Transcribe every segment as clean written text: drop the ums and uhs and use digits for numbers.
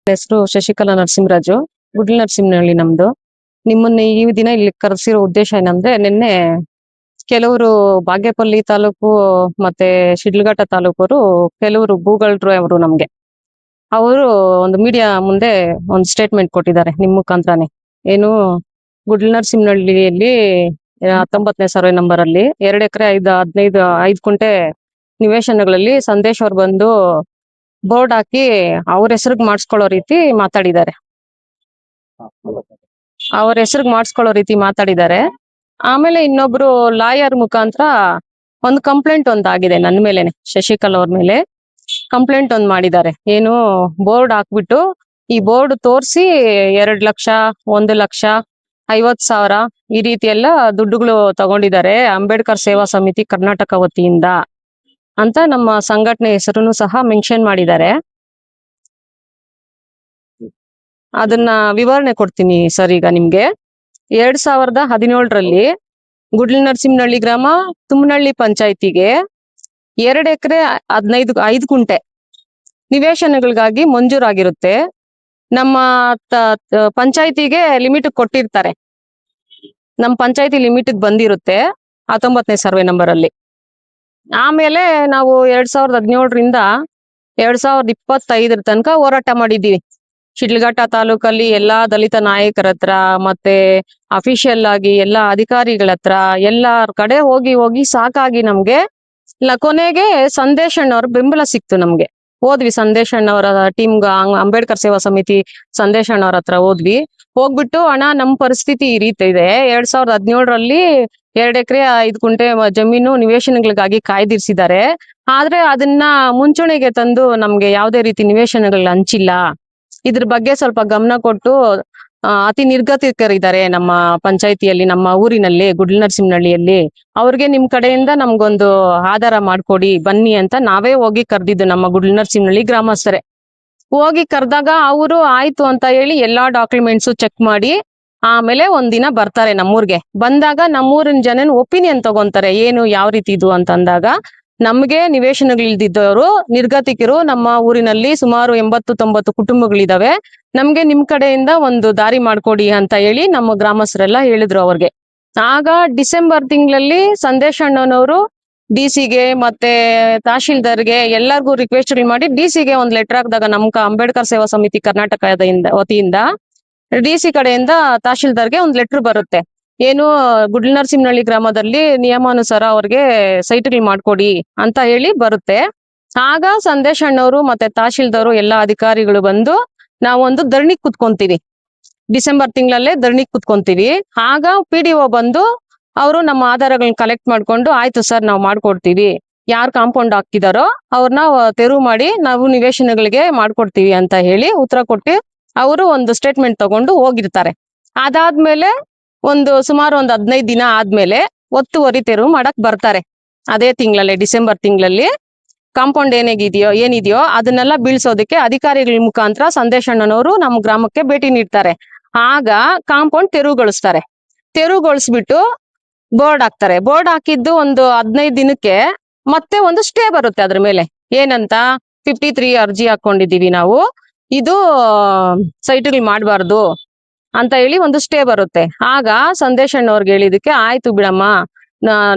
ಹೆಸರು ಶಶಿಕಲಾ ನರಸಿಂಹರಾಜು, ಗುಡ್ಲ ನರಸಿಂಹನಹಳ್ಳಿ ನಮ್ದು. ನಿಮ್ಮನ್ನ ಈ ದಿನ ಇಲ್ಲಿ ಕರೆಸಿರೋ ಉದ್ದೇಶ ಏನಂದ್ರೆ, ನಿನ್ನೆ ಕೆಲವರು ಬಾಗೇಪಲ್ಲಿ ತಾಲೂಕು ಮತ್ತೆ ಶಿಡ್ಲಘಟ್ಟ ತಾಲೂಕರು ಕೆಲವರು ಭೂಗಳ್ರು ಅವರು ನಮ್ಗೆ ಅವರು ಒಂದು ಮೀಡಿಯಾ ಮುಂದೆ ಒಂದು ಸ್ಟೇಟ್ಮೆಂಟ್ ಕೊಟ್ಟಿದ್ದಾರೆ ನಿಮ್ ಮುಖಾಂತರನೇ. ಏನು, ಗುಡ್ಲ ನರಸಿಂಹನಹಳ್ಳಿಯಲ್ಲಿ 19ನೇ ಸರ್ವೆ ನಂಬರ್ ಅಲ್ಲಿ 2 ಎಕರೆ 5 ಕುಂಟೆ ನಿವೇಶನಗಳಲ್ಲಿ ಸಂದೇಶ್ ಅವ್ರು ಬಂದು ಬೋರ್ಡ್ ಹಾಕಿ ಅವ್ರ ಹೆಸರಿಗೆ ಮಾಡಿಸ್ಕೊಳ್ಳೋ ರೀತಿ ಮಾತಾಡಿದ್ದಾರೆ. ಆಮೇಲೆ ಇನ್ನೊಬ್ರು ಲಾಯರ್ ಮುಖಾಂತರ ಒಂದು ಕಂಪ್ಲೇಂಟ್ ಆಗಿದೆ ನನ್ನ ಮೇಲೆನೆ, ಶಶಿಕಲಾ ಅವ್ರ ಮೇಲೆ ಕಂಪ್ಲೇಂಟ್ ಮಾಡಿದ್ದಾರೆ. ಏನು, ಬೋರ್ಡ್ ಹಾಕ್ಬಿಟ್ಟು ಈ ಬೋರ್ಡ್ ತೋರಿಸಿ 2 ಲಕ್ಷ 1 ಲಕ್ಷ 50,000 ಈ ರೀತಿ ಎಲ್ಲ ದುಡ್ಡುಗಳು ತಗೊಂಡಿದ್ದಾರೆ ಅಂಬೇಡ್ಕರ್ ಸೇವಾ ಸಮಿತಿ ಕರ್ನಾಟಕ ವತಿಯಿಂದ ಅಂತ ನಮ್ಮ ಸಂಘಟನೆ ಹೆಸರನ್ನು ಸಹ ಮೆನ್ಷನ್ ಮಾಡಿದ್ದಾರೆ. ಅದನ್ನ ವಿವರಣೆ ಕೊಡ್ತೀನಿ ಸರ್. ಈಗ ನಿಮ್ಗೆ 2017ರಲ್ಲಿ ಗುಡ್ಲ ನರಸಿಂಹನಹಳ್ಳಿ ಗ್ರಾಮ ತುಮ್ಮನಹಳ್ಳಿ ಪಂಚಾಯಿತಿಗೆ 2 ಎಕರೆ 5 ಕುಂಟೆ ನಿವೇಶನಗಳಿಗಾಗಿ ಮಂಜೂರಾಗಿರುತ್ತೆ. ನಮ್ಮ ಪಂಚಾಯಿತಿಗೆ ಲಿಮಿಟ್ ಕೊಟ್ಟಿರ್ತಾರೆ. ನಮ್ಮ ಪಂಚಾಯಿತಿ ಲಿಮಿಟ್ ಬಂದಿರುತ್ತೆ 19ನೇ ಸರ್ವೆ ನಂಬರ್ ಅಲ್ಲಿ. ಆಮೇಲೆ ನಾವು 2017ರಿಂದ 2025 ತನಕ ಹೋರಾಟ ಮಾಡಿದ್ದೀವಿ. ಶಿಡ್ಲಘಟ್ಟ ತಾಲೂಕಲ್ಲಿ ಎಲ್ಲಾ ದಲಿತ ನಾಯಕರ ಹತ್ರ ಮತ್ತೆ ಅಫಿಷಿಯಲ್ ಆಗಿ ಎಲ್ಲಾ ಅಧಿಕಾರಿಗಳ ಹತ್ರ ಎಲ್ಲಾರ ಕಡೆ ಹೋಗಿ ಸಾಕಾಗಿ ನಮ್ಗೆ ಕೊನೆಗೆ ಸಂದೇಶ್ ಅಣ್ಣವ್ರ ಬೆಂಬಲ ಸಿಕ್ತು. ನಮ್ಗೆ ಹೋದ್ವಿ ಸಂದೇಶ್ ಅಣ್ಣವರ ಟೀಮ್ಗ, ಅಂಬೇಡ್ಕರ್ ಸೇವಾ ಸಮಿತಿ ಸಂದೇಶ್ ಅಣ್ಣವ್ರ ಹತ್ರ ಹೋಗ್ಬಿಟ್ಟು, ಅಣ್ಣ ನಮ್ ಪರಿಸ್ಥಿತಿ ಈ ರೀತಿ ಇದೆ, 2017ರಲ್ಲಿ 2 ಎಕರೆ 5 ಕುಂಟೆ ಜಮೀನು ನಿವೇಶನಗಳಿಗಾಗಿ ಕಾಯ್ದಿರಿಸಿದ್ದಾರೆ. ಆದ್ರೆ ಅದನ್ನ ಮುಂಚೂಣಿಗೆ ತಂದು ನಮ್ಗೆ ಯಾವುದೇ ರೀತಿ ನಿವೇಶನಗಳನ್ನ ಹಂಚಿಲ್ಲ. ಇದ್ರ ಬಗ್ಗೆ ಸ್ವಲ್ಪ ಗಮನ ಕೊಟ್ಟು, ಅತಿ ನಿರ್ಗತಿಕರಿದ್ದಾರೆ ನಮ್ಮ ಪಂಚಾಯಿತಿಯಲ್ಲಿ, ನಮ್ಮ ಊರಿನಲ್ಲಿ ಗುಡ್ಲ ನರಸಿಂಹನಹಳ್ಳಿಯಲ್ಲಿ, ಅವ್ರಿಗೆ ನಿಮ್ ಕಡೆಯಿಂದ ನಮ್ಗೊಂದು ಆಧಾರ ಮಾಡ್ಕೊಡಿ ಬನ್ನಿ ಅಂತ ನಾವೇ ಹೋಗಿ ಕರೆದಿದ್ದು ನಮ್ಮ ಗುಡ್ಲ ನರಸಿಂಹನಹಳ್ಳಿ ಗ್ರಾಮಸ್ಥರೇ. ಹೋಗಿ ಕರೆದಾಗ ಅವರು ಆಯ್ತು ಅಂತ ಹೇಳಿ ಎಲ್ಲಾ ಡಾಕ್ಯುಮೆಂಟ್ಸ್ ಚೆಕ್ ಮಾಡಿ ಆಮೇಲೆ ಒಂದಿನ ಬರ್ತಾರೆ ನಮ್ಮೂರ್ಗೆ. ಬಂದಾಗ ನಮ್ಮೂರಿನ ಜನನ ಒಪಿನಿಯನ್ ತಗೊಂತಾರೆ, ಏನು ಯಾವ ರೀತಿ ಇದು ಅಂತ ಅಂದಾಗ, ನಮ್ಗೆ ನಿವೇಶನಗಳಿಲ್ದಿದ್ದವರು ನಿರ್ಗತಿಕರು ನಮ್ಮ ಊರಿನಲ್ಲಿ ಸುಮಾರು 80-90 ಕುಟುಂಬಗಳಿದಾವೆ, ನಮ್ಗೆ ನಿಮ್ ಕಡೆಯಿಂದ ಒಂದು ದಾರಿ ಮಾಡ್ಕೊಡಿ ಅಂತ ಹೇಳಿ ನಮ್ಮ ಗ್ರಾಮಸ್ಥರೆಲ್ಲ ಹೇಳಿದ್ರು ಅವ್ರಿಗೆ. ಆಗ ಡಿಸೆಂಬರ್ ತಿಂಗಳಲ್ಲಿ ಸಂದೇಶ್ ಅಣ್ಣನವರು ಡಿಸಿಗೆ ಮತ್ತೆ ತಹಶೀಲ್ದಾರ್ಗೆ ಎಲ್ಲರಿಗೂ ರಿಕ್ವೆಸ್ಟ್ ಮಾಡಿ ಡಿಸಿಗೆ ಒಂದು ಲೆಟರ್ ಹಾಕಿದಾಗ, ನಮ್ಮ ಅಂಬೇಡ್ಕರ್ ಸೇವಾ ಸಮಿತಿ ಕರ್ನಾಟಕದ ವತಿಯಿಂದ ಡಿಸಿ ಕಡೆಯಿಂದ ತಹಶೀಲ್ದಾರ್ಗೆ ಒಂದು ಲೆಟರ್ ಬರುತ್ತೆ. ಏನು, ಗುಡ್ಲ ನರಸಿಂಹನಹಳ್ಳಿ ಗ್ರಾಮದಲ್ಲಿ ನಿಯಮಾನುಸಾರ ಅವ್ರಿಗೆ ಸೈಟ್ಗಳು ಮಾಡ್ಕೊಡಿ ಅಂತ ಹೇಳಿ ಬರುತ್ತೆ. ಆಗ ಸಂದೇಶ್ ಅಣ್ಣವರು ಮತ್ತೆ ತಹಶೀಲ್ದಾರು ಎಲ್ಲಾ ಅಧಿಕಾರಿಗಳು ಬಂದು ನಾವೊಂದು ಧರಣಿ ಕುತ್ಕೊಂತೀವಿ. ಡಿಸೆಂಬರ್ ತಿಂಗಳಲ್ಲೇ ಧರಣಿ ಕುತ್ಕೊಂತೀವಿ. ಆಗ PDO ಬಂದು ಅವರು ನಮ್ಮ ಆಧಾರಗಳನ್ನ ಕಲೆಕ್ಟ್ ಮಾಡ್ಕೊಂಡು, ಆಯ್ತು ಸರ್ ನಾವು ಮಾಡ್ಕೊಡ್ತೀವಿ, ಯಾರು ಕಾಂಪೌಂಡ್ ಹಾಕಿದಾರೋ ಅವ್ರನ್ನ ತೆರವು ಮಾಡಿ ನಾವು ನಿವೇಶನಗಳಿಗೆ ಮಾಡ್ಕೊಡ್ತೀವಿ ಅಂತ ಹೇಳಿ ಉತ್ತರ ಕೊಟ್ಟು ಅವರು ಒಂದು ಸ್ಟೇಟ್ಮೆಂಟ್ ತಗೊಂಡು ಹೋಗಿರ್ತಾರೆ. ಅದಾದ್ಮೇಲೆ ಸುಮಾರು 15 ದಿನ ಆದ್ಮೇಲೆ ಒತ್ತುವರಿ ತೆರವು ಮಾಡಕ್ ಬರ್ತಾರೆ. ಅದೇ ತಿಂಗಳಲ್ಲಿ, ಡಿಸೆಂಬರ್ ತಿಂಗಳಲ್ಲಿ ಕಾಂಪೌಂಡ್ ಏನಿದೆಯೋ ಅದನ್ನೆಲ್ಲ ಬೀಳ್ಸೋದಕ್ಕೆ ಅಧಿಕಾರಿಗಳ ಮುಖಾಂತರ ಸಂದೇಶ್ ಅಣ್ಣನವರು ನಮ್ಮ ಗ್ರಾಮಕ್ಕೆ ಭೇಟಿ ನೀಡ್ತಾರೆ. ಆಗ ಕಾಂಪೌಂಡ್ ತೆರವುಗೊಳಿಸ್ಬಿಟ್ಟು ಬೋರ್ಡ್ ಹಾಕ್ತಾರೆ. ಬೋರ್ಡ್ ಹಾಕಿದ್ದು 15 ದಿನಕ್ಕೆ ಮತ್ತೆ ಒಂದು ಸ್ಟೇ ಬರುತ್ತೆ ಅದ್ರ ಮೇಲೆ. ಏನಂತ, 53 ಅರ್ಜಿ ಹಾಕೊಂಡಿದೀವಿ ನಾವು, ಇದು ಸೈಟ್ಗಳು ಮಾಡಬಾರ್ದು ಅಂತ ಹೇಳಿ ಒಂದು ಸ್ಟೇ ಬರುತ್ತೆ. ಆಗ ಸಂದೇಶ್ ಅಣ್ಣವ್ರಿಗೆ ಹೇಳಿದಕ್ಕೆ, ಆಯ್ತು ಬಿಡಮ್ಮ,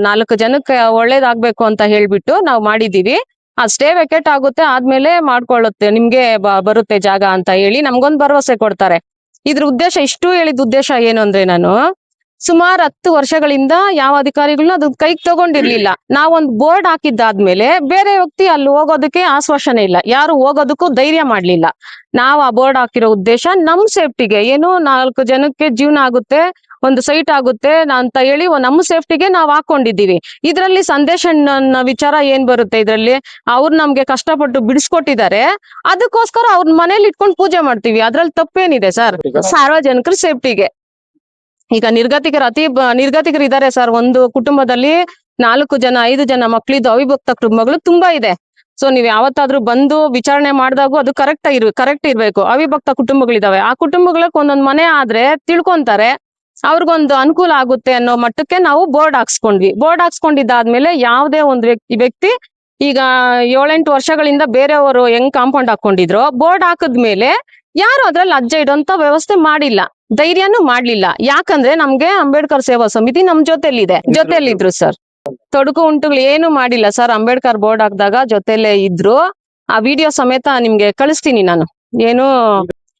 4 ಜನಕ್ಕೆ ಒಳ್ಳೇದಾಗ್ಬೇಕು ಅಂತ ಹೇಳ್ಬಿಟ್ಟು ನಾವು ಮಾಡಿದೀವಿ, ಆ ಸ್ಟೇ ವೆಕೇಟ್ ಆಗುತ್ತೆ, ಆದ್ಮೇಲೆ ಮಾಡ್ಕೊಳ್ಳುತ್ತೆ, ನಿಮ್ಗೆ ಬರುತ್ತೆ ಜಾಗ ಅಂತ ಹೇಳಿ ನಮ್ಗೊಂದು ಭರವಸೆ ಕೊಡ್ತಾರೆ. ಇದ್ರ ಉದ್ದೇಶ, ಇಷ್ಟು ಹೇಳಿದ ಉದ್ದೇಶ ಏನು ಅಂದ್ರೆ, ನಾನು ಸುಮಾರು 10 ವರ್ಷಗಳಿಂದ ಯಾವ ಅಧಿಕಾರಿಗಳನ್ನ ಅದು ಕೈಗೆ ತಗೊಂಡಿರ್ಲಿಲ್ಲ. ನಾವೊಂದು ಬೋರ್ಡ್ ಹಾಕಿದ್ದಾದ್ಮೇಲೆ ಬೇರೆ ವ್ಯಕ್ತಿ ಅಲ್ಲಿ ಹೋಗೋದಕ್ಕೆ ಆಶ್ವಾಸನೆ ಇಲ್ಲ, ಯಾರು ಹೋಗೋದಕ್ಕೂ ಧೈರ್ಯ ಮಾಡ್ಲಿಲ್ಲ. ನಾವು ಆ ಬೋರ್ಡ್ ಹಾಕಿರೋ ಉದ್ದೇಶ ನಮ್ ಸೇಫ್ಟಿಗೆ, ಏನು 4 ಜನಕ್ಕೆ ಜೀವನ ಆಗುತ್ತೆ, ಒಂದು ಸೈಟ್ ಆಗುತ್ತೆ ಅಂತ ಹೇಳಿ ನಮ್ಮ ಸೇಫ್ಟಿಗೆ ನಾವು ಹಾಕೊಂಡಿದೀವಿ. ಇದ್ರಲ್ಲಿ ಸಂದೇಶ್ ಅಣ್ಣನ ವಿಚಾರ ಏನ್ ಬರುತ್ತೆ ಇದ್ರಲ್ಲಿ? ಅವ್ರು ನಮ್ಗೆ ಕಷ್ಟಪಟ್ಟು ಬಿಡಿಸ್ಕೊಟ್ಟಿದ್ದಾರೆ, ಅದಕ್ಕೋಸ್ಕರ ಅವ್ರ ಮನೇಲಿ ಇಟ್ಕೊಂಡು ಪೂಜೆ ಮಾಡ್ತೀವಿ, ಅದ್ರಲ್ಲಿ ತಪ್ಪೇನಿದೆ ಸರ್? ಸಾರ್ವಜನಿಕರ ಸೇಫ್ಟಿಗೆ. ಈಗ ನಿರ್ಗತಿಕರು ಇದ್ದಾರೆ ಸರ್, ಒಂದು ಕುಟುಂಬದಲ್ಲಿ 4 ಜನ 5 ಜನ ಮಕ್ಳಿದ್ದು ಅವಿಭಕ್ತ ಕುಟುಂಬಗಳು ತುಂಬಾ ಇದೆ. ಸೊ ನೀವ್ ಯಾವತ್ತಾದ್ರೂ ಬಂದು ವಿಚಾರಣೆ ಮಾಡಿದಾಗೂ ಅದು ಕರೆಕ್ಟ್ ಇರ್ಬೇಕು. ಅವಿಭಕ್ತ ಕುಟುಂಬಗಳಿದಾವೆ, ಆ ಕುಟುಂಬಗಳಿಗೆ ಒಂದೊಂದ್ ಮನೆ ಆದ್ರೆ ತಿಳ್ಕೊಂತಾರೆ, ಅವ್ರಿಗೊಂದು ಅನುಕೂಲ ಆಗುತ್ತೆ ಅನ್ನೋ ಮಟ್ಟಕ್ಕೆ ನಾವು ಬೋರ್ಡ್ ಹಾಕ್ಸ್ಕೊಂಡ್ವಿ. ಬೋರ್ಡ್ ಹಾಕ್ಸ್ಕೊಂಡಿದ್ದಾದ್ಮೇಲೆ ಯಾವುದೇ ಒಂದು ವ್ಯಕ್ತಿ ಈಗ 7-8 ವರ್ಷಗಳಿಂದ ಬೇರೆಯವರು ಹೆಂಗ್ ಕಾಂಪೌಂಡ್ ಹಾಕೊಂಡಿದ್ರು, ಬೋರ್ಡ್ ಹಾಕದ್ಮೇಲೆ ಯಾರು ಅದ್ರಲ್ಲಿ ಅಜ್ಜೆ ಇಡುವಂತ ವ್ಯವಸ್ಥೆ ಮಾಡಿಲ್ಲ, ಧೈರ್ಯನೂ ಮಾಡ್ಲಿಲ್ಲ. ಯಾಕಂದ್ರೆ ನಮ್ಗೆ ಅಂಬೇಡ್ಕರ್ ಸೇವಾ ಸಮಿತಿ ನಮ್ ಜೊತೆಲಿದ್ರು ಸರ್. ತೊಡಕು ಉಂಟುಗಳು ಏನು ಮಾಡಿಲ್ಲ ಸರ್. ಅಂಬೇಡ್ಕರ್ ಬೋರ್ಡ್ ಹಾಕ್ದಾಗ ಜೊತೆಲೇ ಇದ್ರು. ಆ ವಿಡಿಯೋ ಸಮೇತ ನಿಮ್ಗೆ ಕಳಿಸ್ತೀನಿ ನಾನು. ಏನು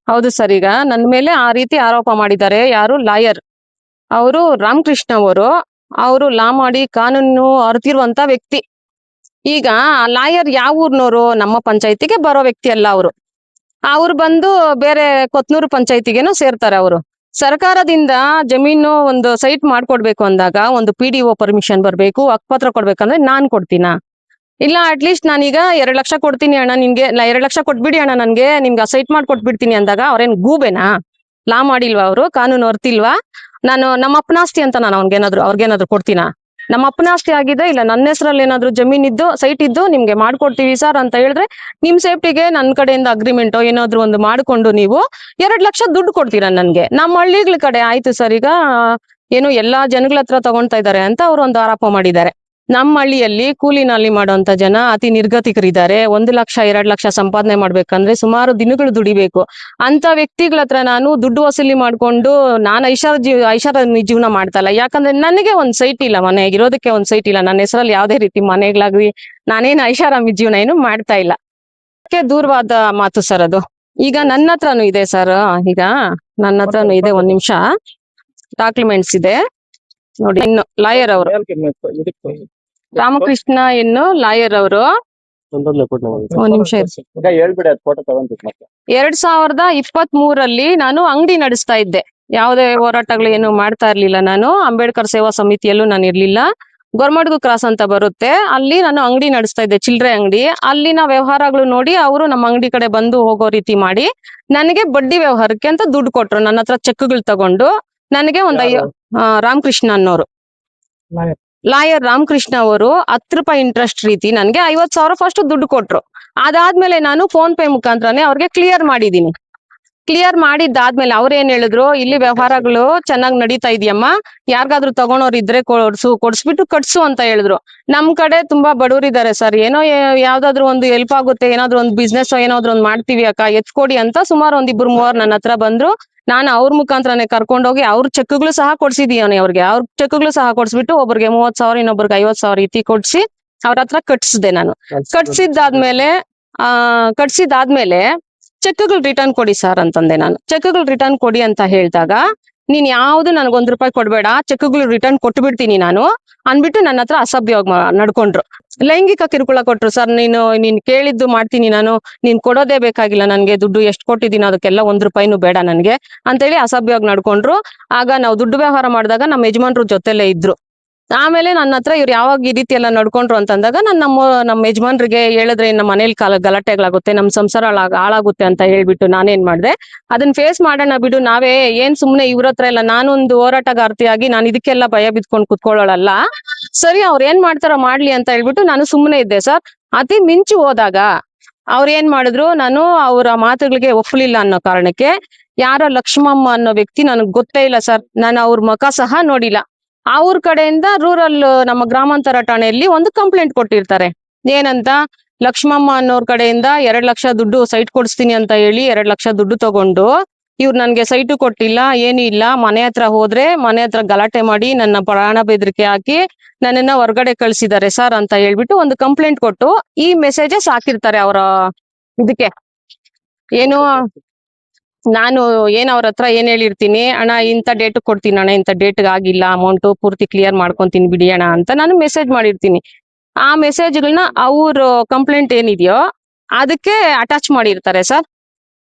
ಹೌದು ಸರ್. ಈಗ ನನ್ ಮೇಲೆ ಆ ರೀತಿ ಆರೋಪ ಮಾಡಿದ್ದಾರೆ. ಯಾರು ಲಾಯರ್ ಅವರು, ರಾಮಕೃಷ್ಣ ಅವರು ಲಾ ಮಾಡಿ ಕಾನೂನು ಅರ್ತಿರುವಂತ ವ್ಯಕ್ತಿ. ಈಗ ಆ ಲಾಯರ್ ಯಾವ ಊರ್ನವರು? ನಮ್ಮ ಪಂಚಾಯತಿಗೆ ಬರೋ ವ್ಯಕ್ತಿ ಅಲ್ಲ ಅವರು. ಅವ್ರು ಬಂದು ಬೇರೆ ಕೊತ್ನೂರು ಪಂಚಾಯತಿಗೇನೋ ಸೇರ್ತಾರೆ ಅವರು. ಸರ್ಕಾರದಿಂದ ಜಮೀನು ಒಂದು ಸೈಟ್ ಮಾಡ್ಕೊಡ್ಬೇಕು ಅಂದಾಗ ಒಂದು PDO ಪರ್ಮಿಷನ್ ಬರ್ಬೇಕು, ಹಕ್ಪತ್ರ ಕೊಡ್ಬೇಕಂದ್ರೆ ನಾನ್ ಕೊಡ್ತೀನಾ? ಇಲ್ಲ ಅಟ್ಲೀಸ್ಟ್ ನಾನೀಗ 2 ಲಕ್ಷ ಕೊಡ್ತೀನಿ ಅಣ್ಣ ನಿನ್ಗೆ, 2 ಲಕ್ಷ ಕೊಟ್ಬಿಡಿ ಅಣ್ಣ ನನ್ಗೆ, ನಿಮ್ಗೆ ಸೈಟ್ ಮಾಡ್ಕೊಟ್ಬಿಡ್ತೀನಿ ಅಂದಾಗ ಅವ್ರೇನ್ ಗೂಬೆನಾ? ಲಾ ಮಾಡಿಲ್ವಾ ಅವರು? ಕಾನೂನು ಅರ್ತಿಲ್ವಾ? ನಾನು ನಮ್ಮ ಅಪ್ಪನಾಸ್ತಿ ಅಂತ ನಾನು ಅವ್ರಿಗೇನಾದ್ರು ಕೊಡ್ತೀನಾ? ನಮ್ಮ ಅಪ್ಪನಾಸ್ತಿ ಆಗಿದೆ, ಇಲ್ಲ ನನ್ನ ಹೆಸರಲ್ಲಿ ಏನಾದ್ರು ಜಮೀನ್ ಇದ್ದು ಸೈಟ್ ಇದ್ದು ನಿಮ್ಗೆ ಮಾಡ್ಕೊಡ್ತೀವಿ ಸರ್ ಅಂತ ಹೇಳಿದ್ರೆ, ನಿಮ್ ಸೇಫ್ಟಿಗೆ ನನ್ನ ಕಡೆಯಿಂದ ಅಗ್ರಿಮೆಂಟ್ ಏನಾದ್ರು ಒಂದು ಮಾಡ್ಕೊಂಡು ನೀವು 2 ಲಕ್ಷ ದುಡ್ಡು ಕೊಡ್ತೀರಾ ನನ್ಗೆ. ನಮ್ಮ ಹಳ್ಳಿಗಳ ಕಡೆ ಆಯ್ತು ಸರ್. ಈಗ ಏನು ಎಲ್ಲಾ ಜನಗಳ ಹತ್ರ ತಗೊಳ್ತಾ ಇದ್ದಾರೆ ಅಂತ ಅವ್ರು ಒಂದು ಆರೋಪ ಮಾಡಿದ್ದಾರೆ. ನಮ್ಮ ಹಳ್ಳಿಯಲ್ಲಿ ಕೂಲಿನಲ್ಲಿ ಮಾಡುವಂತ ಜನ ಅತಿ ನಿರ್ಗತಿಕರಿದ್ದಾರೆ. 1 ಲಕ್ಷ 2 ಲಕ್ಷ ಸಂಪಾದನೆ ಮಾಡ್ಬೇಕಂದ್ರೆ ಸುಮಾರು ದಿನಗಳು ದುಡಿಬೇಕು. ಅಂತ ವ್ಯಕ್ತಿಗಳ ಹತ್ರ ನಾನು ದುಡ್ಡು ವಸೂಲಿ ಮಾಡ್ಕೊಂಡು ನಾನು ಐಷಾರಾಮಿ ಜೀವನ ಮಾಡ್ತಾ ಇಲ್ಲ. ಯಾಕಂದ್ರೆ ನನಗೆ ಒಂದ್ ಸೈಟ್ ಇಲ್ಲ, ಮನೆಗೆ ಇರೋದಕ್ಕೆ ಒಂದ್ ಸೈಟ್ ಇಲ್ಲ. ನನ್ನ ಹೆಸರಲ್ಲಿ ಯಾವ್ದೇ ರೀತಿ ಮನೆಗಳಾಗ್ಲಿ ನಾನೇನು ಐಷಾರಾಮಿ ಜೀವನ ಏನು ಮಾಡ್ತಾ ಇಲ್ಲ. ದೂರವಾದ ಮಾತು ಸರ್ ಅದು. ಈಗ ನನ್ನ ಹತ್ರನೂ ಇದೆ ಸರ್. ಈಗ ನನ್ನ ಹತ್ರನೂ ಇದೆ, ಒಂದ್ ನಿಮಿಷ ಡಾಕ್ಯುಮೆಂಟ್ಸ್ ಇದೆ ನೋಡಿ. ಇನ್ನು ಲಾಯರ್ ಅವರು ರಾಮಕೃಷ್ಣ ಎನ್ನು ಲಾಯರ್ ಅವರು, ಒಂದ್ ನಿಮಿಷ 2023 ನಾನು ಅಂಗಡಿ ನಡೆಸ್ತಾ ಇದ್ದೆ. ಯಾವುದೇ ಹೋರಾಟಗಳು ಏನು ಮಾಡ್ತಾ ಇರ್ಲಿಲ್ಲ ನಾನು. ಅಂಬೇಡ್ಕರ್ ಸೇವಾ ಸಮಿತಿಯಲ್ಲೂ ನಾನು ಇರ್ಲಿಲ್ಲ. ಗೊರ್ಮಡ್ಗು ಕ್ರಾಸ್ ಅಂತ ಬರುತ್ತೆ, ಅಲ್ಲಿ ನಾನು ಅಂಗಡಿ ನಡೆಸ್ತಾ ಇದ್ದೆ, ಚಿಲ್ಲರೆ ಅಂಗಡಿ. ಅಲ್ಲಿನ ವ್ಯವಹಾರಗಳು ನೋಡಿ ಅವರು ನಮ್ಮ ಅಂಗಡಿ ಕಡೆ ಬಂದು ಹೋಗೋ ರೀತಿ ಮಾಡಿ ನನಗೆ ಬಡ್ಡಿ ವ್ಯವಹಾರಕ್ಕೆ ಅಂತ ದುಡ್ಡು ಕೊಟ್ರು. ನನ್ನ ಹತ್ರ ಚೆಕ್ಗಳು ತಗೊಂಡು ನನಗೆ ರಾಮಕೃಷ್ಣ ಅನ್ನೋರು, ಲಾಯರ್ ರಾಮಕೃಷ್ಣ ಅವರು 10 ರೂಪಾಯಿ ಇಂಟ್ರೆಸ್ಟ್ ರೀತಿ ನನ್ಗೆ 50,000 ಫಸ್ಟ್ ದುಡ್ಡು ಕೊಟ್ರು. ಅದಾದ್ಮೇಲೆ ನಾನು ಫೋನ್ ಪೇ ಮುಖಾಂತರನೇ ಅವ್ರಿಗೆ ಕ್ಲಿಯರ್ ಮಾಡಿದೀನಿ. ಕ್ಲಿಯರ್ ಮಾಡಿದ್ದಾದ್ಮೇಲೆ ಅವ್ರ ಏನ್ ಹೇಳಿದ್ರು, ಇಲ್ಲಿ ವ್ಯವಹಾರಗಳು ಚೆನ್ನಾಗಿ ನಡೀತಾ ಇದೆಯಮ್ಮ, ಯಾರಿಗಾದ್ರೂ ತಗೊಳೋರ್ ಇದ್ರೆ ಕೊಡ್ಸ್ಬಿಟ್ಟು ಕಟ್ಸು ಅಂತ ಹೇಳಿದ್ರು. ನಮ್ ಕಡೆ ತುಂಬಾ ಬಡವರಿದ್ದಾರೆ ಸರ್, ಏನೋ ಯಾವ್ದಾದ್ರು ಒಂದು ಹೆಲ್ಪ್ ಆಗುತ್ತೆ, ಏನಾದ್ರು ಒಂದು ಬಿಸ್ನೆಸ್ ಏನಾದ್ರು ಒಂದು ಮಾಡ್ತೀವಿ ಅಕ್ಕ, ಎತ್ಕೊಡಿ ಅಂತ ಸುಮಾರು ಒಂದ್ 2-3 ನನ್ನ ಹತ್ರ ಬಂದ್ರು. ನಾನು ಅವ್ರ ಮುಖಾಂತರನೇ ಕರ್ಕೊಂಡೋಗಿ ಅವ್ರ ಚೆಕ್ಗಳು ಸಹ ಕೊಡ್ಸಿದೀನಿ ಅವ್ರಿಗೆ. ಅವ್ರ ಚೆಕ್ಗಳು ಸಹ ಕೊಡ್ಸ್ಬಿಟ್ಟು ಒಬ್ರಿಗೆ 30,000 ಇನ್ನೊಬ್ರಿಗೆ 50,000 ರೀತಿ ಕೊಡ್ಸಿ ಅವ್ರ ಹತ್ರ ಕಟ್ಸಿದೆ ನಾನು. ಕಟ್ಸಿದಾದ್ಮೇಲೆ ಚೆಕ್ಗಳು ರಿಟರ್ನ್ ಕೊಡಿ ಸರ್ ಅಂತಂದೆ ನಾನು. ಚೆಕ್ಗಳು ರಿಟರ್ನ್ ಕೊಡಿ ಅಂತ ಹೇಳಿದಾಗ, ನೀನ್ ಯಾವ್ದು ನನಗೆ 1 ರೂಪಾಯಿ ಕೊಡ್ಬೇಡ, ಚೆಕ್ಗಳು ರಿಟರ್ನ್ ಕೊಟ್ಬಿಡ್ತೀನಿ ನಾನು ಅನ್ಬಿಟ್ಟು ನನ್ನ ಹತ್ರ ಅಸಭ್ಯವಾಗಿ ನಡ್ಕೊಂಡ್ರು. ಲೈಂಗಿಕ ಕಿರುಕುಳ ಕೊಟ್ರು ಸರ್. ನೀನ್ ಕೇಳಿದ್ದು ಮಾಡ್ತೀನಿ ನಾನು, ನೀನ್ ಕೊಡೋದೇ ಬೇಕಾಗಿಲ್ಲ ನನ್ಗೆ, ದುಡ್ಡು ಎಷ್ಟು ಕೊಟ್ಟಿದ್ದೀನಿ ಅದಕ್ಕೆಲ್ಲ 1 ರೂಪಾಯಿನೂ ಬೇಡ ನನ್ಗೆ ಅಂತೇಳಿ ಅಸಭ್ಯವಾಗಿ ನಡ್ಕೊಂಡ್ರು. ಆಗ ನಾವು ದುಡ್ಡು ವ್ಯವಹಾರ ಮಾಡಿದಾಗ ನಮ್ಮ ಯಜಮಾನ್ರು ಜೊತೆಲೇ ಇದ್ರು. ಆಮೇಲೆ ನನ್ನ ಹತ್ರ ಇವ್ರು ಯಾವಾಗ ಈ ರೀತಿ ಎಲ್ಲ ನಡ್ಕೊಂಡ್ರು ಅಂತಂದಾಗ ನಾನು ನಮ್ಮ ಯಜಮಾನ್ರಿಗೆ ಹೇಳಿದ್ರೆ ನಮ್ಮ ಮನೇಲಿ ಗಲಾಟೆಗಳಾಗುತ್ತೆ, ನಮ್ಮ ಸಂಸಾರ ಹಾಳಾಗುತ್ತೆ ಅಂತ ಹೇಳ್ಬಿಟ್ಟು ನಾನೇನ್ ಮಾಡ್ದೆ, ಅದನ್ನ ಫೇಸ್ ಮಾಡೋಣ ಬಿಡು, ನಾವೇ ಏನ್ ಸುಮ್ನೆ ಇವ್ರ ಹತ್ರ ಎಲ್ಲ, ನಾನೊಂದು ಹೋರಾಟಗಾರ್ತಿಯಾಗಿ ನಾನು ಇದಕ್ಕೆಲ್ಲ ಭಯ ಬಿದ್ಕೊಂಡು ಕುತ್ಕೊಳ್ಳೋಳಲ್ಲ, ಸರಿ ಅವ್ರ ಏನ್ ಮಾಡ್ತಾರೋ ಮಾಡ್ಲಿ ಅಂತ ಹೇಳ್ಬಿಟ್ಟು ನಾನು ಸುಮ್ಮನೆ ಇದ್ದೆ ಸರ್. ಅತಿ ಮಿಂಚು ಹೋದಾಗ ಅವ್ರ ಏನ್ ಮಾಡಿದ್ರು, ನಾನು ಅವರ ಮಾತುಗಳಿಗೆ ಒಪ್ಪಲಿಲ್ಲ ಅನ್ನೋ ಕಾರಣಕ್ಕೆ ಯಾರೋ ಲಕ್ಷ್ಮಮ್ಮ ಅನ್ನೋ ವ್ಯಕ್ತಿ, ನನಗೆ ಗೊತ್ತೇ ಇಲ್ಲ ಸರ್, ನಾನು ಅವ್ರ ಮುಖ ಸಹ ನೋಡಿಲ್ಲ. ಅವ್ರ ಕಡೆಯಿಂದ ರೂರಲ್ ನಮ್ಮ ಗ್ರಾಮಾಂತರ ಠಾಣೆಯಲ್ಲಿ ಒಂದು ಕಂಪ್ಲೇಂಟ್ ಕೊಟ್ಟಿರ್ತಾರೆ. ಏನಂತ, ಲಕ್ಷ್ಮಮ್ಮ ಅನ್ನೋರ್ ಕಡೆಯಿಂದ 2 ಲಕ್ಷ ದುಡ್ಡು ಸೈಟ್ ಕೊಡಿಸ್ತೀನಿ ಅಂತ ಹೇಳಿ 2 ಲಕ್ಷ ದುಡ್ಡು ತಗೊಂಡು ಇವ್ರು ನನ್ಗೆ ಸೈಟು ಕೊಟ್ಟಿಲ್ಲ, ಏನೂ ಇಲ್ಲ, ಮನೆ ಹತ್ರ ಹೋದ್ರೆ ಮನೆ ಹತ್ರ ಗಲಾಟೆ ಮಾಡಿ ನನ್ನ ಪ್ರಾಣ ಬೆದರಿಕೆ ಹಾಕಿ ನನ್ನನ್ನ ಹೊರಗಡೆ ಕಳ್ಸಿದ್ದಾರೆ ಸರ್ ಅಂತ ಹೇಳ್ಬಿಟ್ಟು ಒಂದು ಕಂಪ್ಲೇಂಟ್ ಕೊಟ್ಟು ಈ ಮೆಸೇಜಸ್ ಹಾಕಿರ್ತಾರೆ ಅವರ ಇದಕ್ಕೆ. ಏನು, ನಾನು ಅವ್ರ ಹತ್ರ ಏನ್ ಹೇಳಿರ್ತೀನಿ, ಅಣ್ಣ ಇಂಥ ಡೇಟ್ ಕೊಡ್ತೀನಿ ಅಣ್ಣ, ಇಂಥ ಡೇಟ್ ಆಗಿಲ್ಲ, ಅಮೌಂಟ್ ಪೂರ್ತಿ ಕ್ಲಿಯರ್ ಮಾಡ್ಕೊಂತೀನಿ ಬಿಡಿ ಅಣ್ಣ ಅಂತ ನಾನು ಮೆಸೇಜ್ ಮಾಡಿರ್ತೀನಿ. ಆ ಮೆಸೇಜ್ಗಳನ್ನ ಅವ್ರ ಕಂಪ್ಲೇಂಟ್ ಏನಿದೆಯೋ ಅದಕ್ಕೆ ಅಟ್ಯಾಚ್ ಮಾಡಿರ್ತಾರೆ ಸರ್.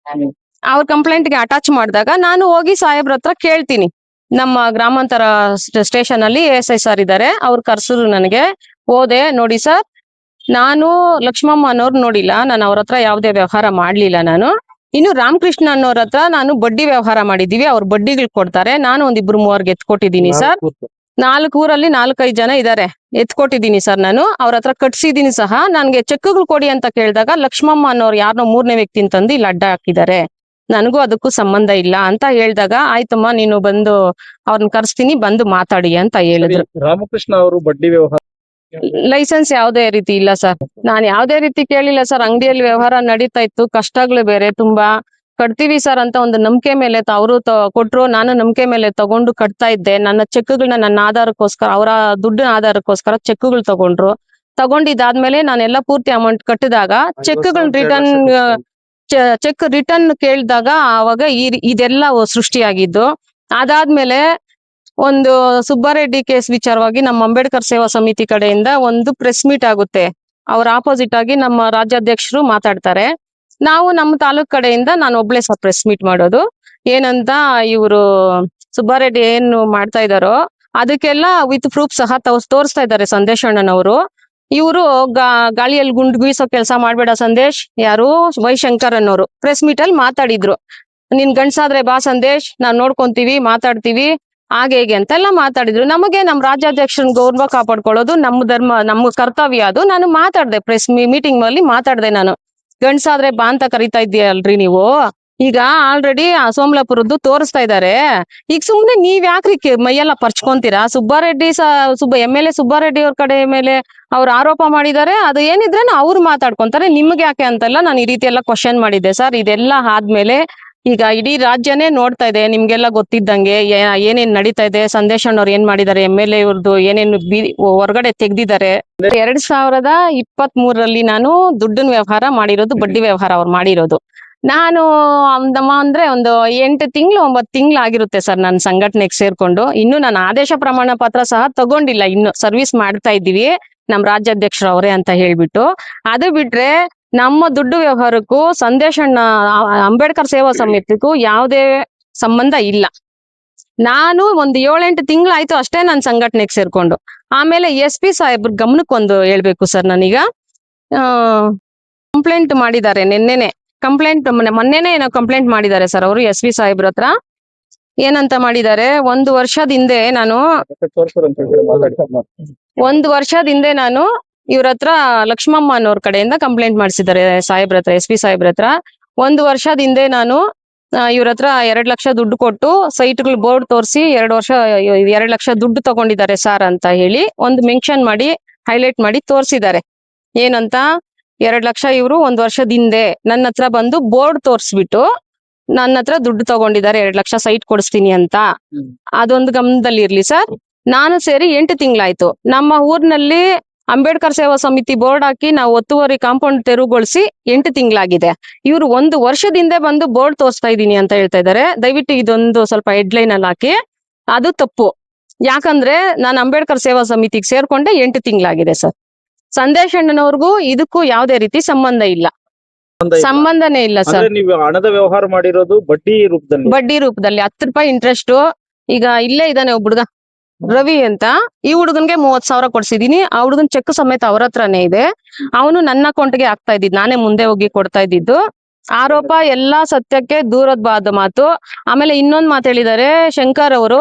ಅವ್ರ ಕಂಪ್ಲೇಂಟ್ಗೆ ಅಟ್ಯಾಚ್ ಮಾಡಿದಾಗ ನಾನು ಹೋಗಿ ಸಾಹೇಬ್ರ ಹತ್ರ ಕೇಳ್ತೀನಿ. ನಮ್ಮ ಗ್ರಾಮಾಂತರ ಸ್ಟೇಷನ್ ಅಲ್ಲಿ ASI ಸರ್ ಇದ್ದಾರೆ, ಅವ್ರು ಕರ್ಸಿದ್ರು ನನಗೆ. ಹೋದೆ, ನೋಡಿ ಸರ್, ನಾನು ಲಕ್ಷ್ಮಮ್ಮ ಅನ್ನೋರು ನೋಡಿಲ್ಲ, ನಾನು ಅವ್ರ ಹತ್ರ ಯಾವುದೇ ವ್ಯವಹಾರ ಮಾಡ್ಲಿಲ್ಲ ನಾನು. ಇನ್ನು ರಾಮಕೃಷ್ಣ ಅನ್ನೋರ ಹತ್ರ ನಾನು ಬಡ್ಡಿ ವ್ಯವಹಾರ ಮಾಡಿದೀವಿ, ಅವ್ರ ಬಡ್ಡಿಗಳು ಕೊಡ್ತಾರೆ, ನಾನು ಒಂದ್ 2-3 ಎತ್ಕೊಟ್ಟಿದ್ದೀನಿ ಸರ್. 4 ಊರಲ್ಲಿ 4-5 ಜನ ಇದ್ದಾರೆ, ಎತ್ಕೊಟ್ಟಿದ್ದೀನಿ ಸರ್ ನಾನು. ಅವ್ರ ಹತ್ರ ಕಟ್ಸಿದೀನಿ ಸಹ. ನನ್ಗೆ ಚೆಕ್ಗಳು ಕೊಡಿ ಅಂತ ಕೇಳಿದಾಗ ಲಕ್ಷ್ಮಮ್ಮ ಅನ್ನೋರು ಯಾರನ್ನೋ 3ನೇ ವ್ಯಕ್ತಿ ಅಂತಂದು ಇಲ್ಲಿ ಅಡ್ಡ ಹಾಕಿದ್ದಾರೆ, ನನಗೂ ಅದಕ್ಕೂ ಸಂಬಂಧ ಇಲ್ಲ ಅಂತ ಹೇಳಿದಾಗ, ಆಯ್ತಮ್ಮ ನೀನು ಬಂದು ಅವ್ರನ್ನ ಕರ್ಸ್ತೀನಿ, ಬಂದು ಮಾತಾಡಿ ಅಂತ ಹೇಳಿದ್ರು. ರಾಮಕೃಷ್ಣ ಅವರು ಬಡ್ಡಿ ವ್ಯವಹಾರ ಲೈಸೆನ್ಸ್ ಯಾವುದೇ ರೀತಿ ಇಲ್ಲ ಸರ್, ನಾನು ಯಾವುದೇ ರೀತಿ ಕೇಳಿಲ್ಲ ಸರ್. ಅಂಗಡಿಯಲ್ಲಿ ವ್ಯವಹಾರ ನಡೀತಾ ಇತ್ತು, ಕಷ್ಟಗಳು ಬೇರೆ ತುಂಬಾ, ಕಟ್ತೀವಿ ಸರ್ ಅಂತ ಒಂದು ನಂಬಿಕೆ ಮೇಲೆ ಅವರು ಕೊಟ್ರು, ನಾನು ನಂಬಿಕೆ ಮೇಲೆ ತಗೊಂಡು ಕಟ್ತಾ ಇದ್ದೆ. ನನ್ನ ಚೆಕ್ಗಳನ್ನ ನನ್ನ ಆಧಾರಕ್ಕೋಸ್ಕರ, ಅವರ ದುಡ್ಡಿನ ಆಧಾರಕ್ಕೋಸ್ಕರ ಚೆಕ್ಗಳು ತಗೊಂಡಿದ್ದಾದ್ಮೇಲೆ ನಾನೆಲ್ಲ ಪೂರ್ತಿ ಅಮೌಂಟ್ ಕಟ್ಟಿದಾಗ ಚೆಕ್ ರಿಟರ್ನ್ ಕೇಳಿದಾಗ ಆವಾಗ ಇದೆಲ್ಲ ಸೃಷ್ಟಿಯಾಗಿದ್ದು. ಅದಾದ್ಮೇಲೆ ಒಂದು ಸುಬ್ಬಾರೆಡ್ಡಿ ಕೇಸ್ ವಿಚಾರವಾಗಿ ನಮ್ಮ ಅಂಬೇಡ್ಕರ್ ಸೇವಾ ಸಮಿತಿ ಕಡೆಯಿಂದ ಒಂದು ಪ್ರೆಸ್ ಮೀಟ್ ಆಗುತ್ತೆ. ಅವ್ರ ಆಪೋಸಿಟ್ ಆಗಿ ನಮ್ಮ ರಾಜ್ಯಾಧ್ಯಕ್ಷರು ಮಾತಾಡ್ತಾರೆ. ನಾವು ನಮ್ಮ ತಾಲೂಕ್ ಕಡೆಯಿಂದ ನಾನು ಒಬ್ಳೆ ಸಹ ಪ್ರೆಸ್ ಮೀಟ್ ಮಾಡೋದು. ಏನಂತ ಇವರು ಸುಬ್ಬಾರೆಡ್ಡಿ ಏನು ಮಾಡ್ತಾ ಇದಾರೋ ಅದಕ್ಕೆಲ್ಲ ವಿತ್ ಪ್ರೂಫ್ ಸಹ ತೋರಿಸ್ತಾ ಇದ್ದಾರೆ ಸಂದೇಶ್ ಅಣ್ಣನವರು. ಇವರು ಗಾಳಿಯಲ್ಲಿ ಗುಂಡು ಬೀಸೋ ಕೆಲಸ ಮಾಡ್ಬೇಡ ಸಂದೇಶ್, ಯಾರು ವೈಶಂಕರ್ ಅನ್ನೋರು ಪ್ರೆಸ್ ಮೀಟ್ ಅಲ್ಲಿ ಮಾತಾಡಿದ್ರು. ನಿನ್ ಗಂಡ್ಸಾದ್ರೆ ಬಾ ಸಂದೇಶ್, ನಾವ್ ನೋಡ್ಕೊಂತೀವಿ, ಮಾತಾಡ್ತೀವಿ, ಹಾಗೆ ಹೇಗೆ ಅಂತೆಲ್ಲ ಮಾತಾಡಿದ್ರು. ನಮಗೆ ನಮ್ಮ ರಾಜ್ಯಾಧ್ಯಕ್ಷರನ್ನ ಗೌರವ ಕಾಪಾಡ್ಕೊಳ್ಳೋದು ನಮ್ಮ ಧರ್ಮ, ನಮ್ಮ ಕರ್ತವ್ಯ ಅದು. ನಾನು ಮಾತಾಡ್ದೆ ಪ್ರೆಸ್ ಮೀಟಿಂಗ್ ಅಲ್ಲಿ ಮಾತಾಡ್ದೆ. ನಾನು ಗಂಡ್ಸಾದ್ರೆ ಬಾ ಅಂತ ಕರಿತಾ ಇದ್ದೀಯಲ್ರಿ ನೀವು, ಈಗ ಆಲ್ರೆಡಿ ಸೋಮಲಾಪುರದ್ದು ತೋರಿಸ್ತಾ ಇದ್ದಾರೆ, ಈಗ ಸುಮ್ನೆ ನೀವ್ ಯಾಕ್ರಿ ಮೈಯೆಲ್ಲ ಪರ್ಚ್ಕೊಂತೀರಾ? ಸುಬ್ಬಾರೆಡ್ಡಿ MLA ಸುಬ್ಬಾರೆಡ್ಡಿ ಅವ್ರ ಕಡೆ ಮೇಲೆ ಅವ್ರು ಆರೋಪ ಮಾಡಿದ್ದಾರೆ, ಅದು ಏನಿದ್ರೇನು ಅವ್ರು ಮಾತಾಡ್ಕೊಂತಾರೆ, ನಿಮ್ಗೆ ಯಾಕೆ ಅಂತೆಲ್ಲ ನಾನು ಈ ರೀತಿ ಎಲ್ಲ ಕ್ವಶನ್ ಮಾಡಿದ್ದೆ ಸರ್. ಇದೆಲ್ಲ ಆದ್ಮೇಲೆ ಈಗ ಇಡೀ ರಾಜ್ಯನೇ ನೋಡ್ತಾ ಇದೆ, ನಿಮ್ಗೆಲ್ಲ ಗೊತ್ತಿದ್ದಂಗೆ ಏನೇನ್ ನಡೀತಾ ಇದೆ. ಸಂದೇಶ್ ಅಣ್ಣವ್ರು ಏನ್ ಮಾಡಿದ್ದಾರೆ, MLA ಇವ್ರದ್ದು ಏನೇನು ಹೊರಗಡೆ ತೆಗ್ದಿದ್ದಾರೆ. 2023 ನಾನು ದುಡ್ಡಿನ ವ್ಯವಹಾರ ಮಾಡಿರೋದು, ಬಡ್ಡಿ ವ್ಯವಹಾರ ಅವ್ರು ಮಾಡಿರೋದು. ನಾನು ಅಂದ್ರೆ ಒಂದು 8 ತಿಂಗಳು 9 ತಿಂಗಳು ಆಗಿರುತ್ತೆ ಸರ್ ನನ್ನ ಸಂಘಟನೆಗೆ ಸೇರ್ಕೊಂಡು. ಇನ್ನು ನಾನು ಆದೇಶ ಪ್ರಮಾಣ ಪತ್ರ ಸಹ ತಗೊಂಡಿಲ್ಲ, ಇನ್ನು ಸರ್ವಿಸ್ ಮಾಡ್ತಾ ಇದ್ದೀವಿ ನಮ್ ರಾಜ್ಯಾಧ್ಯಕ್ಷರು ಅವರೇ ಅಂತ ಹೇಳ್ಬಿಟ್ಟು. ಅದು ಬಿಟ್ರೆ ನಮ್ಮ ದುಡ್ಡು ವ್ಯವಹಾರಕ್ಕೂ ಸಂದೇಶ್ ಅಣ್ಣ ಅಂಬೇಡ್ಕರ್ ಸೇವಾ ಸಮಿತಿಗೂ ಯಾವುದೇ ಸಂಬಂಧ ಇಲ್ಲ. ನಾನು ಒಂದು 7-8 ತಿಂಗಳಾಯ್ತು ಅಷ್ಟೇ ನನ್ನ ಸಂಘಟನೆಗೆ ಸೇರ್ಕೊಂಡು. ಆಮೇಲೆ SP ಸಾಹೇಬ್ರ ಗಮನಕ್ಕೆ ಒಂದು ಹೇಳ್ಬೇಕು ಸರ್. ನಾನೀಗ ಕಂಪ್ಲೇಂಟ್ ಮಾಡಿದ್ದಾರೆ, ಮೊನ್ನೆನೆ ಏನೋ ಕಂಪ್ಲೇಂಟ್ ಮಾಡಿದ್ದಾರೆ ಸರ್ ಅವರು SP ಸಾಹೇಬ್ರ ಹತ್ರ. ಏನಂತ ಮಾಡಿದ್ದಾರೆ, 1 ವರ್ಷದ ಹಿಂದೆ ನಾನು ಇವ್ರ ಹತ್ರ ಲಕ್ಷ್ಮಮ್ಮ ಅನ್ನೋರ್ ಕಡೆಯಿಂದ ಕಂಪ್ಲೇಂಟ್ ಮಾಡಿಸಿದ್ದಾರೆ ಸಾಹೇಬ್ರ ಹತ್ರ, SP ಸಾಹೇಬ್ರ ಹತ್ರ. 1 ವರ್ಷದ ಹಿಂದೆ ನಾನು ಇವ್ರ ಹತ್ರ 2 ಲಕ್ಷ ದುಡ್ಡು ಕೊಟ್ಟು ಸೈಟ್ಗಳು ಬೋರ್ಡ್ ತೋರಿಸಿ 2 ಲಕ್ಷ ದುಡ್ಡು ತಗೊಂಡಿದ್ದಾರೆ ಸರ್ ಅಂತ ಹೇಳಿ ಒಂದು ಮೆನ್ಷನ್ ಮಾಡಿ ಹೈಲೈಟ್ ಮಾಡಿ ತೋರಿಸಿದ್ದಾರೆ. ಏನಂತ 2 ಲಕ್ಷ ಇವರು 1 ವರ್ಷದ ಹಿಂದೆ ನನ್ನ ಹತ್ರ ಬಂದು ಬೋರ್ಡ್ ತೋರಿಸ್ಬಿಟ್ಟು ನನ್ನ ಹತ್ರ ದುಡ್ಡು ತಗೊಂಡಿದ್ದಾರೆ, 2 ಲಕ್ಷ ಸೈಟ್ ಕೊಡಿಸ್ತೀನಿ ಅಂತ. ಅದೊಂದು ಗಮನದಲ್ಲಿ ಇರ್ಲಿ ಸರ್. ನಾನು ಸೇರಿ 8 ತಿಂಗಳಾಯ್ತು. ನಮ್ಮ ಊರಿನಲ್ಲಿ ಅಂಬೇಡ್ಕರ್ ಸೇವಾ ಸಮಿತಿ ಬೋರ್ಡ್ ಹಾಕಿ ನಾವು ಒತ್ತುವರಿ ಕಾಂಪೌಂಡ್ ತೆರವುಗೊಳಿಸಿ 8 ತಿಂಗಳಾಗಿದೆ. ಇವರು 1 ವರ್ಷದಿಂದ ಬಂದು ಬೋರ್ಡ್ ತೋರಿಸ್ತಾ ಇದ್ದೀನಿ ಅಂತ ಹೇಳ್ತಾ ಇದ್ದಾರೆ. ದಯವಿಟ್ಟು ಇದೊಂದು ಸ್ವಲ್ಪ ಹೆಡ್ಲೈನ್ ಅಲ್ಲಿ ಹಾಕಿ. ಅದು ತಪ್ಪು. ಯಾಕಂದ್ರೆ ನಾನು ಅಂಬೇಡ್ಕರ್ ಸೇವಾ ಸಮಿತಿಗೆ ಸೇರ್ಕೊಂಡೆ 8 ತಿಂಗಳಾಗಿದೆ ಸರ್. ಸಂದೇಶ್ ಅಣ್ಣನವ್ರಿಗೂ ಇದಕ್ಕೂ ಯಾವುದೇ ರೀತಿ ಸಂಬಂಧನೇ ಇಲ್ಲ ಸರ್. ನೀವು ಹಣದ ವ್ಯವಹಾರ ಮಾಡಿರೋದು ಬಡ್ಡಿ ರೂಪದಲ್ಲಿ 10 ರೂಪಾಯಿ ಇಂಟ್ರೆಸ್ಟ್. ಈಗ ಇಲ್ಲೇ ಇದ್ದಾನೆ ಒಬ್ಬ ಹುಡುಗ ರವಿ ಅಂತ, ಈ ಹುಡುಗನ್ಗೆ 30,000 ಕೊಡ್ಸಿದೀನಿ. ಆ ಹುಡುಗನ್ ಚೆಕ್ ಸಮೇತ ಅವ್ರ ಹತ್ರನೇ ಇದೆ. ಅವನು ನನ್ನ ಅಕೌಂಟ್ಗೆ ಹಾಕ್ತಾ ಇದ್ದಿದ್ದು, ನಾನೇ ಮುಂದೆ ಹೋಗಿ ಕೊಡ್ತಾ ಇದ್ದಿದ್ದು. ಆರೋಪ ಎಲ್ಲಾ ಸತ್ಯಕ್ಕೆ ದೂರದ ಮಾತು. ಆಮೇಲೆ ಇನ್ನೊಂದ್ ಮಾತು ಹೇಳಿದ್ದಾರೆ ಶಂಕರ್ ಅವರು,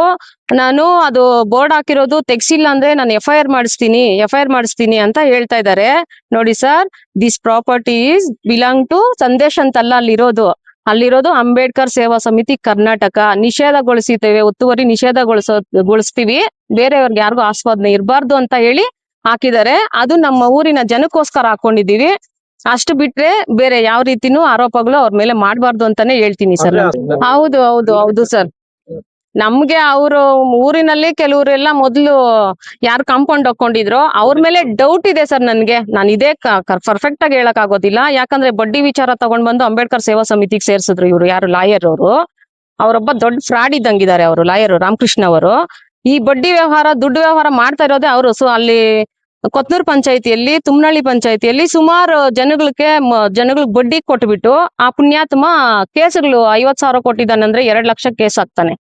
ನಾನು ಅದು ಬೋರ್ಡ್ ಹಾಕಿರೋದು ತೆಗ್ಸಿಲ್ಲ ಅಂದ್ರೆ ನಾನು FIR ಮಾಡಿಸ್ತೀನಿ ಅಂತ ಹೇಳ್ತಾ ಇದ್ದಾರೆ. ನೋಡಿ sir, this property is belong to Sandesh ಅಂತಲ್ಲ ಅಲ್ಲಿರೋದು ಅಂಬೇಡ್ಕರ್ ಸೇವಾ ಸಮಿತಿ ಕರ್ನಾಟಕ. ನಿಷೇಧಗೊಳಿಸಿದ್ದೇವೆ, ಒತ್ತುವರಿ ನಿಷೇಧಗೊಳಿಸ್ತೀವಿ, ಬೇರೆಯವ್ರಿಗೆ ಯಾರಿಗೂ ಆಸ್ವಾದನೆ ಇರಬಾರ್ದು ಅಂತ ಹೇಳಿ ಹಾಕಿದ್ದಾರೆ. ಅದು ನಮ್ಮ ಊರಿನ ಜನಕ್ಕೋಸ್ಕರ ಹಾಕೊಂಡಿದೀವಿ. ಅಷ್ಟು ಬಿಟ್ರೆ ಬೇರೆ ಯಾವ ರೀತಿನೂ ಆರೋಪಗಳು ಅವ್ರ ಮೇಲೆ ಮಾಡಬಾರ್ದು ಅಂತಾನೆ ಹೇಳ್ತೀನಿ ಸರ್. ಹೌದು ಸರ್. ನಮ್ಗೆ ಅವರು ಊರಿನಲ್ಲಿ ಕೆಲವರೆಲ್ಲ ಮೊದಲು ಯಾರು ಕಾಂಪೌಂಡ್ ಹಾಕೊಂಡಿದ್ರು ಅವ್ರ ಮೇಲೆ ಡೌಟ್ ಇದೆ ಸರ್ ನನ್ಗೆ. ನಾನು ಇದೇ ಪರ್ಫೆಕ್ಟ್ ಆಗಿ ಹೇಳಕ್ ಆಗೋದಿಲ್ಲ. ಯಾಕಂದ್ರೆ ಬಡ್ಡಿ ವಿಚಾರ ತಗೊಂಡ್ ಬಂದು ಅಂಬೇಡ್ಕರ್ ಸೇವಾ ಸಮಿತಿಗೆ ಸೇರ್ಸಿದ್ರು ಇವ್ರು, ಯಾರು ಲಾಯರ್ ಅವರು. ಅವರೊಬ್ಬ ದೊಡ್ಡ ಫ್ರಾಡ್ ಇದ್ದಂಗಿದ್ದಾರೆ ಅವರು, ಲಾಯರ್ ರಾಮಕೃಷ್ಣ ಅವರು. ಈ ಬಡ್ಡಿ ವ್ಯವಹಾರ ದುಡ್ಡು ವ್ಯವಹಾರ ಮಾಡ್ತಾ ಇರೋದೇ ಅವರು. ಸೊ ಅಲ್ಲಿ ಕೊತ್ನೂರು ಪಂಚಾಯತಿಯಲ್ಲಿ, ತುಮ್ನಳ್ಳಿ ಪಂಚಾಯತಿಯಲ್ಲಿ ಸುಮಾರು ಜನಗಳಿಗೆ ಬಡ್ಡಿ ಕೊಟ್ಬಿಟ್ಟು ಆ ಪುಣ್ಯಾತ್ಮ ಕೇಸುಗಳು 50,000 ಕೊಟ್ಟಿದ್ದಾನಂದ್ರೆ 2 ಲಕ್ಷ ಕೇಸ್ ಹಾಕ್ತಾನೆ.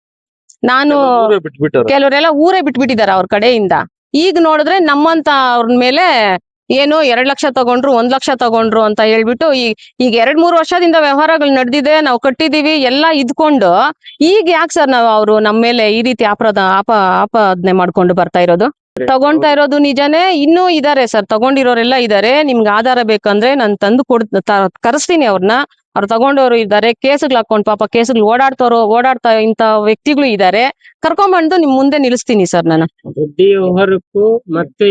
ಕೆಲವರೆಲ್ಲ ಊರೇ ಬಿಟ್ಬಿಟ್ಟಿದ್ದಾರೆ ಅವ್ರ ಕಡೆಯಿಂದ. ಈಗ ನೋಡಿದ್ರೆ ನಮ್ಮಂತ ಅವ್ರ ಮೇಲೆ ಏನು 2 ಲಕ್ಷ ತಗೊಂಡ್ರು, 1 ಲಕ್ಷ ತಗೊಂಡ್ರು ಅಂತ ಹೇಳ್ಬಿಟ್ಟು ಈಗ 2-3 ವರ್ಷದಿಂದ ವ್ಯವಹಾರಗಳು ನಡೆದಿದೆ, ನಾವು ಕಟ್ಟಿದೀವಿ ಎಲ್ಲ ಇದ್ಕೊಂಡು ಈಗ ಯಾಕೆ ಸರ್ ಅವರು ನಮ್ಮ ಮೇಲೆ ಈ ರೀತಿ ಆಪಾದನೆ ಮಾಡ್ಕೊಂಡು ಬರ್ತಾ ಇರೋದು? ತಗೊಂತಾ ಇರೋದು ನಿಜಾನೇ, ಇನ್ನೂ ಇದಾರೆ ಸರ್, ತಗೊಂಡಿರೋರೆಲ್ಲ ಇದಾರೆ. ನಿಮ್ಗೆ ಆಧಾರ ಬೇಕಂದ್ರೆ ನಾನು ತಂದು ಕರೆಸ್ತೀನಿ ಅವ್ರನ್ನ. ಅವ್ರು ತಗೊಂಡವ್ರು ಇದ್ದಾರೆ, ಕೇಸುಗಳು ಹಾಕೊಂಡು ಪಾಪ ಕೇಸುಗಳು ಓಡಾಡ್ತಾ ಇಂತ ವ್ಯಕ್ತಿಗಳು ಇದ್ದಾರೆ. ಕರ್ಕೊಂಡ್ಬಂದು ನಿಮ್ ಮುಂದೆ ನಿಲ್ಲಿಸ್ತೀನಿ ಸರ್ ನಾನು. ಬಡ್ಡಿ ವ್ಯವಹಾರಕ್ಕೂ ಮತ್ತೆ